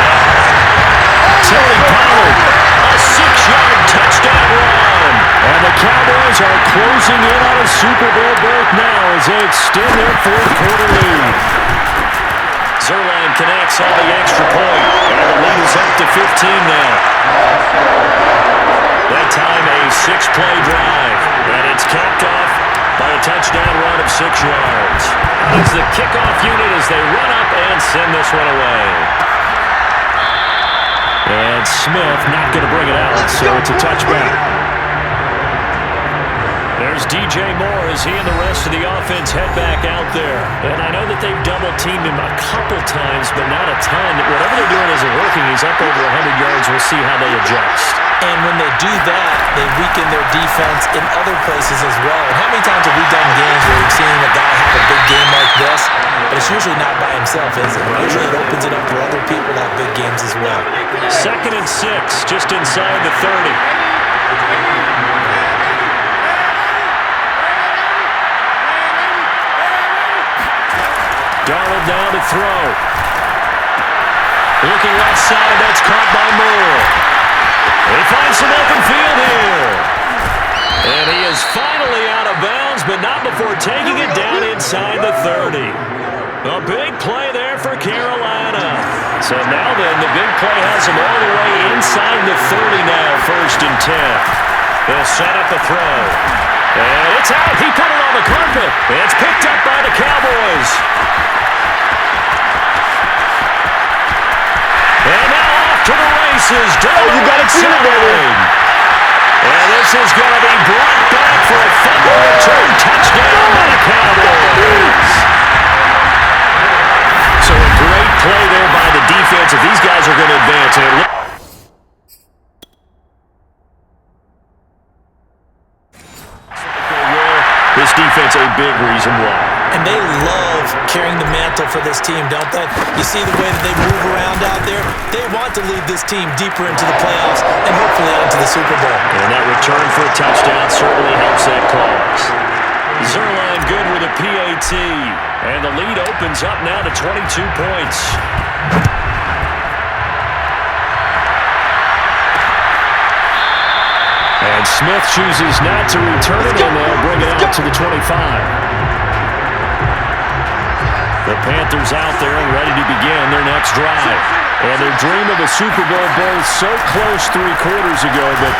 Terry Pollard, a 6-yard touchdown run. And the Cowboys are closing in on a Super Bowl berth now as they extend their 4th quarter lead. Zerline connects on the extra point, and the lead is up to 15 now. That time a 6-play drive, and it's capped off by a touchdown run of 6 yards. It's the kickoff unit as they run up and send this one away. And Smith not going to bring it out, so it's a touchback. There's DJ Moore as he and the rest of the offense head back out there. And I know that they've double-teamed him a couple times, but not a ton. Whatever they're doing isn't working. He's up over 100 yards. We'll see how they adjust. And when they do that, they weaken their defense in other places as well. And how many times have we done games where we've seen a guy have a big game like this, but it's usually not by himself, is it? Usually it opens it up for other people to have big games as well. 2nd and 6, just inside the 30. Darnold down to throw. Looking left side, that's caught by Moore. He finds some open field here. And he is finally out of bounds, but not before taking it down inside the 30. A big play there for Carolina. So now then, the big play has him all the way inside the 30 now, 1st and 10. They'll set up a throw. And it's out. He put it on the carpet. It's picked up by the Cowboys. And now off to the races. You got to see it, baby. And this is going to be brought back for a fumble return touchdown by the Cowboys. So a great play there by the defense. If these guys are going to advance, and it looks this defense a big reason why. And they love carrying the mantle for this team, don't they? You see the way that they move around out there? They want to lead this team deeper into the playoffs and hopefully onto the Super Bowl. And that return for a touchdown certainly helps that cause. Zerline good with a PAT. And the lead opens up now to 22 points. And Smith chooses not to return it, and they'll bring it out to the 25. The Panthers out there and ready to begin their next drive. And their dream of a Super Bowl berth so close 3 quarters ago, but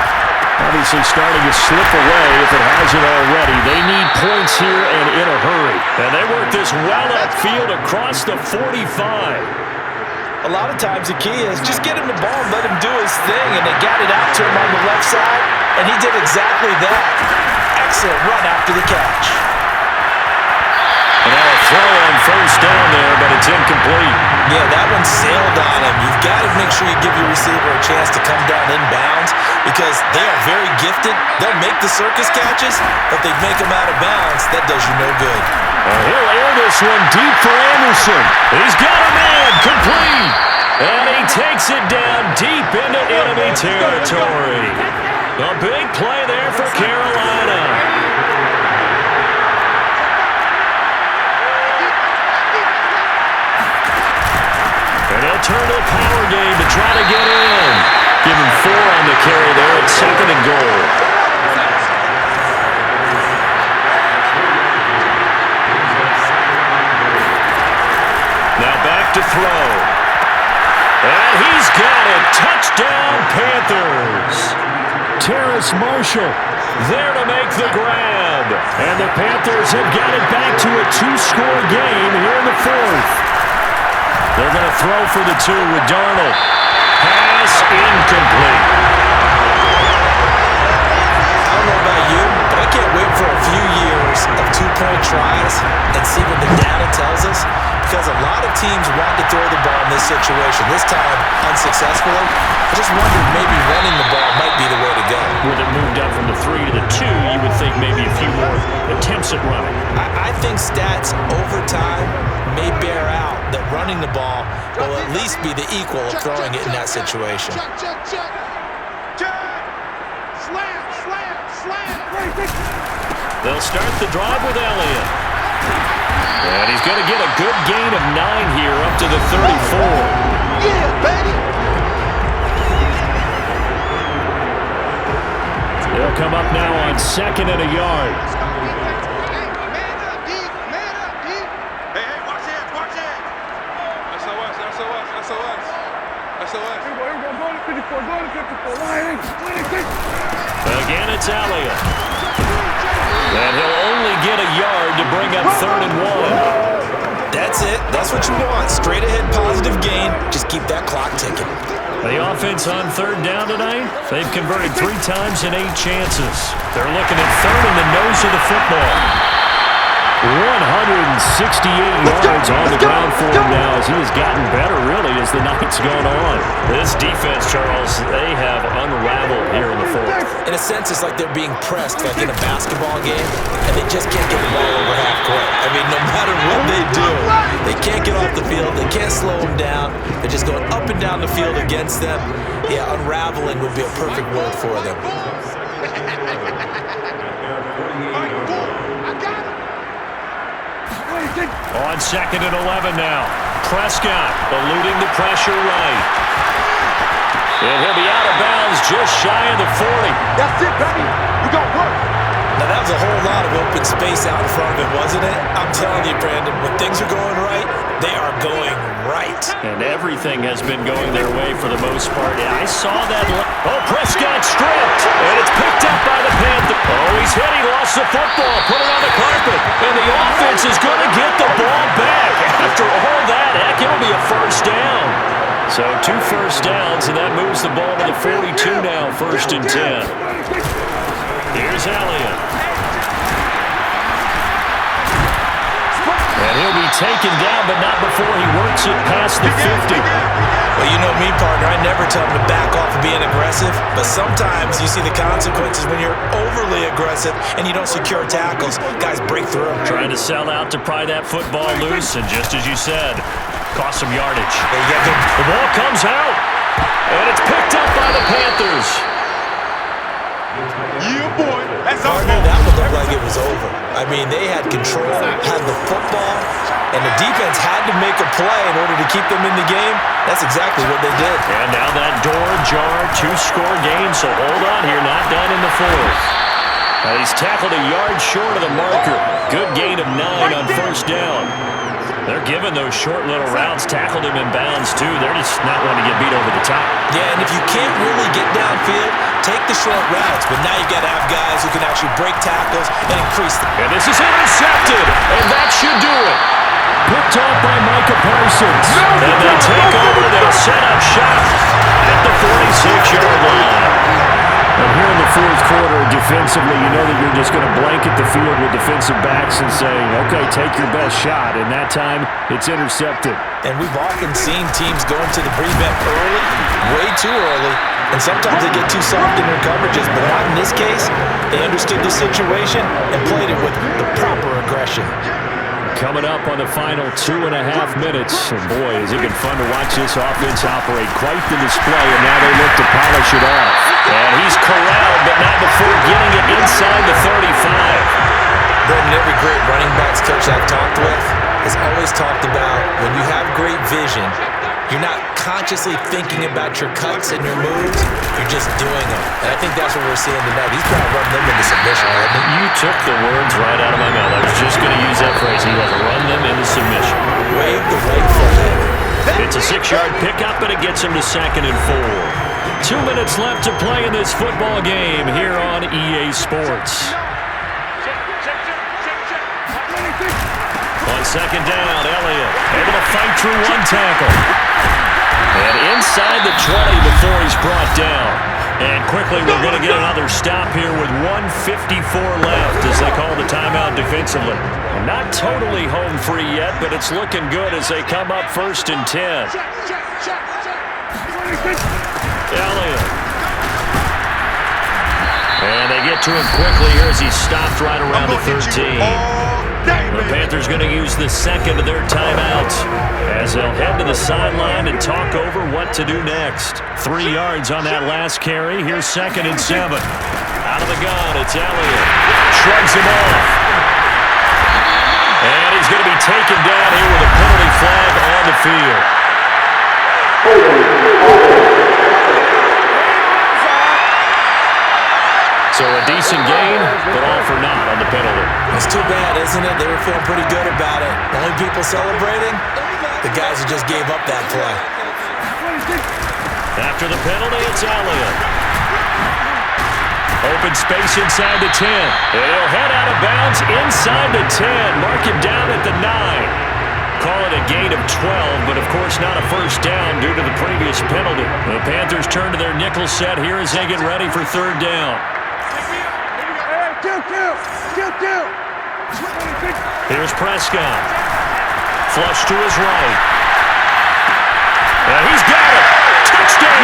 obviously starting to slip away if it hasn't already. They need points here and in a hurry. And they work this well upfield across the 45. A lot of times the key is just get him the ball and let him do his thing, and they got it out to him on the left side, and he did exactly that. Excellent run after the catch. throw on first down there, but it's incomplete. Yeah, that one sailed on him. You've got to make sure you give your receiver a chance to come down inbounds because they are very gifted. They'll make the circus catches, but they make them out of bounds. That does you no good. He'll air this one deep for Anderson. He's got a man, complete. And he takes it down deep into enemy territory. A big play there for Carolina. And they'll turn to a power game to try to get in. Give him 4 on the carry there at 2nd and goal. Now back to throw. And he's got it. Touchdown, Panthers. Terrace Marshall there to make the grab. And the Panthers have got it back to a 2-score game here in the 4th. They're going to throw for the 2 with Darnold. Pass incomplete. I don't know about you, but I can't wait for a few years of 2-point tries and see what the data tells us because a lot of teams want to throw the ball in this situation, this time unsuccessfully. I just wondered maybe running the ball might be the way to go. With it moved up from the 3 to the 2, you would think maybe a few more attempts at running. I think stats over time may bear out that running the ball will at least be the equal of throwing it in that situation. They'll start the drive with Elliott. And he's going to get a good gain of 9 here up to the 34. Yeah, baby. They'll come up now on 2nd and a yard. Again, it's Elliott. And he'll only get a yard to bring up 3rd and 1. That's it. That's what you want. Straight ahead positive gain. Just keep that clock ticking. The offense on 3rd down tonight, they've converted 3 times in 8 chances. They're looking at 3rd in the nose of the football. 168 yards on the ground for him now as he has gotten better, really, as the night's gone on. This defense, Charles, they have unraveled here in the 4th. In a sense, it's like they're being pressed like in a basketball game, and they just can't get the ball over half court. I mean, no matter what they do, they can't get off the field. They can't slow them down. They're just going up and down the field against them. Yeah, unraveling would be a perfect word for them. On 2nd and 11 now. Prescott eluding the pressure right. And he'll be out of bounds just shy of the 40. That's it, baby. We got work. Now, that was a whole lot of open space out in front of it, wasn't it? I'm telling you, Brandon, when things are going right, they are going right. And everything has been going their way for the most part. Yeah, I saw that. Oh, Prescott stripped. And it's picked up by the Panthers. Oh, he's hit. He lost the football. Put it on the carpet. And the offense is going to get the ball back. After all that, heck, it'll be a 1st down. So 2 first downs, and that moves the ball to the 42 now, 1st and 10. Here's Elliott. And he'll be taken down, but not before he works it past the 50. Well, you know me, partner. I never tell him to back off of being aggressive, but sometimes you see the consequences when you're overly aggressive and you don't secure tackles. Guys break through. Trying to sell out to pry that football loose, and just as you said, cost some yardage. The ball comes out, and it's picked up by the Panthers. Yeah, boy. That's our Partner, that one looked like it was over. I mean, they had control, had the football, and the defense had to make a play in order to keep them in the game. That's exactly what they did. And now that door ajar, 2-score game, so hold on here, not done in the 4th. He's tackled a yard short of the marker. Good gain of 9 on 1st down. They're giving those short little routes, tackled him in bounds too. They're just not wanting to get beat over the top. Yeah, and if you can't really get downfield, take the short routes. But now you got to have guys who can actually break tackles and increase them. And this is intercepted, and that should do it. Picked off by Micah Parsons. And they take over. They'll set up shop at the 46-yard line. And here in the fourth quarter, defensively, you know that you're just going to blanket the field with defensive backs and say, okay, take your best shot. And that time, it's intercepted. And we've often seen teams go into the prevent early, way too early, and sometimes they get too soft in their coverages. But not in this case. They understood the situation and played it with the proper aggression. Coming up on the final 2.5 minutes. And boy, has it been fun to watch this offense operate. Quite the display, and now they look to polish it off. And he's corralled, but not before getting it inside the 35. Brendan, every great running backs coach I've talked with has always talked about when you have great vision, you're not consciously thinking about your cuts and your moves, you're just doing them. And I think that's what we're seeing tonight. He's trying to run them into submission, hasn't he? You took the words right out of my mouth. I was just going to use that phrase. He will run them into submission. Wave the white flag. It's a 6-yard pickup, and it gets him to 2nd and 4. 2 minutes left to play in this football game here on EA Sports. On 2nd down, Elliott able to fight through one tackle. And inside the 20 before he's brought down. And quickly we're going to get another stop here with 1:54 left as they call the timeout defensively. Not totally home free yet, but it's looking good as they come up 1st and 10. Elliott. And they get to him quickly here as he's stopped right around the 13. The Panthers going to use the second of their timeouts as they'll head to the sideline and talk over what to do next. 3 yards on that last carry. Here's 2nd and 7. Out of the gun, it's Elliott. Shrugs him off. And he's going to be taken down here with a penalty flag on the field. So a decent gain, but all for naught on the penalty. It's too bad, isn't it? They were feeling pretty good about it. The only people celebrating, the guys who just gave up that play. After the penalty, it's Elliott. Open space inside the 10. And he'll head out of bounds inside the 10. Mark him down at the 9. Call it a gain of 12, but of course not a first down due to the previous penalty. The Panthers turn to their nickel set here as they get ready for 3rd down. Here's Prescott. Flush to his right. And he's got it. Touchdown.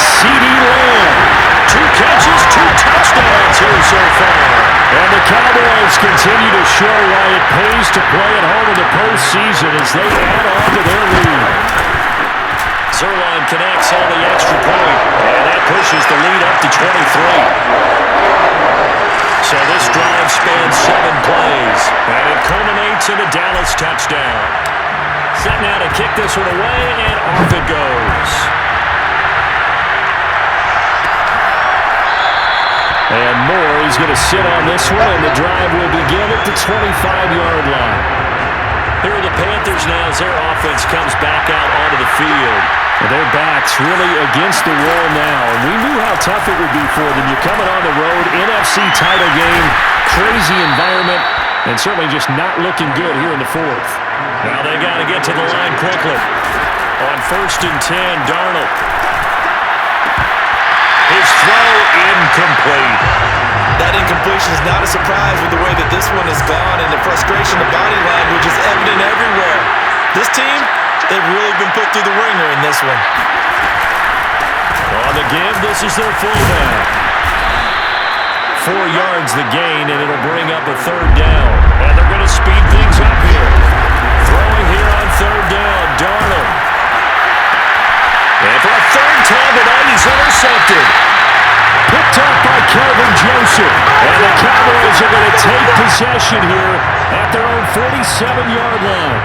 CeeDee Lamb. 2 catches, 2 touchdowns here so far. And the Cowboys continue to show why it pays to play at home in the postseason as they add on to their lead. Zerline connects on the extra point. And that pushes the lead up to 23. So this drive spans 7 plays, and it culminates in a Dallas touchdown. Set now to kick this one away, and off it goes. And Moore is going to sit on this one, and the drive will begin at the 25-yard line. Here are the Panthers now as their offense comes back out onto the field. And their backs really against the wall now. And we knew how tough it would be for them. You're coming on the road, NFC title game, crazy environment, and certainly just not looking good here in the 4th. Now they got to get to the line quickly. On 1st and 10, Darnold. His throw incomplete. That incompletion is not a surprise with the way that this one has gone, and the frustration, the body language is evident everywhere. This team, they've really been put through the ringer in this one. On the give, this is their fullback. 4 yards the gain, and it'll bring up a 3rd down. And they're going to speed things up here. Throwing here on 3rd down, Darnold. And for a 3rd time tonight, he's intercepted. Picked up by Kelvin Joseph. And the Cowboys are going to take possession here at their own 47-yard line.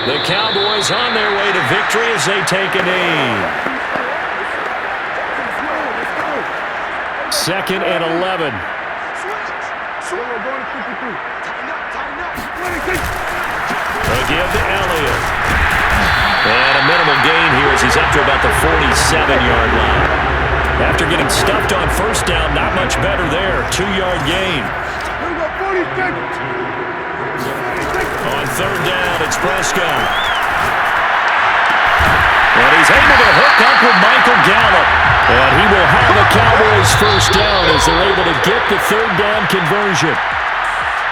The Cowboys on their way to victory as they take a knee. 2nd and 11. A give to Elliott. And a minimal gain here as he's up to about the 47-yard line. After getting stuffed on 1st down, not much better there. 2-yard gain. On 3rd down, it's Prescott. And he's able to hook up with Michael Gallup. And he will have a Cowboys first down as they're able to get the third down conversion.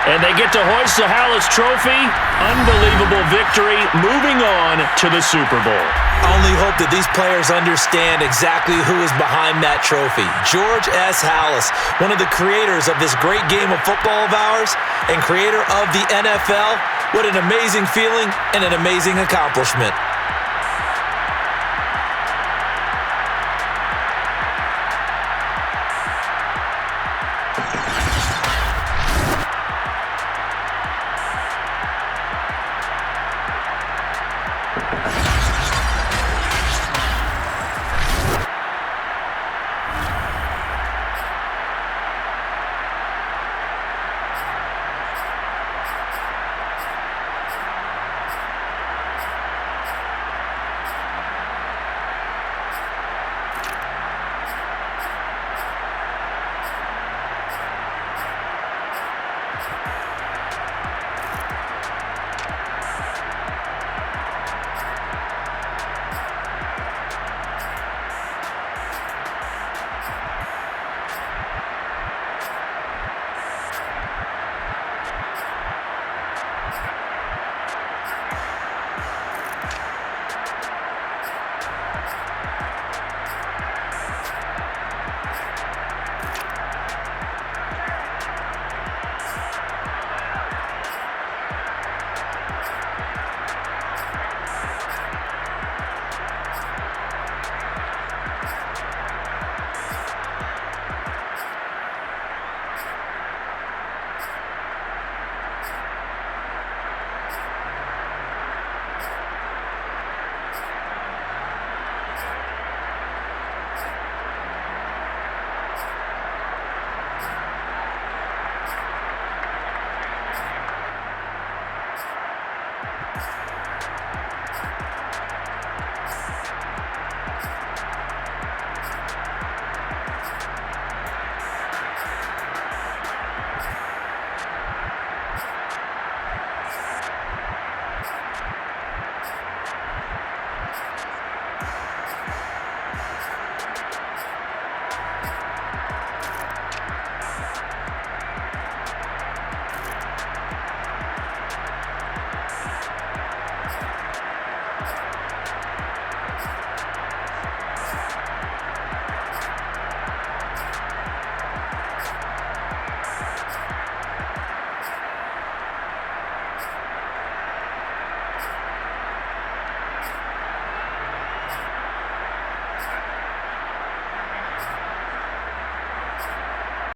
And they get to hoist the Hallis Trophy. Unbelievable victory, moving on to the Super Bowl. I only hope that these players understand exactly who is behind that trophy. George S. Hallis, one of the creators of this great game of football of ours and creator of the NFL. What an amazing feeling and an amazing accomplishment.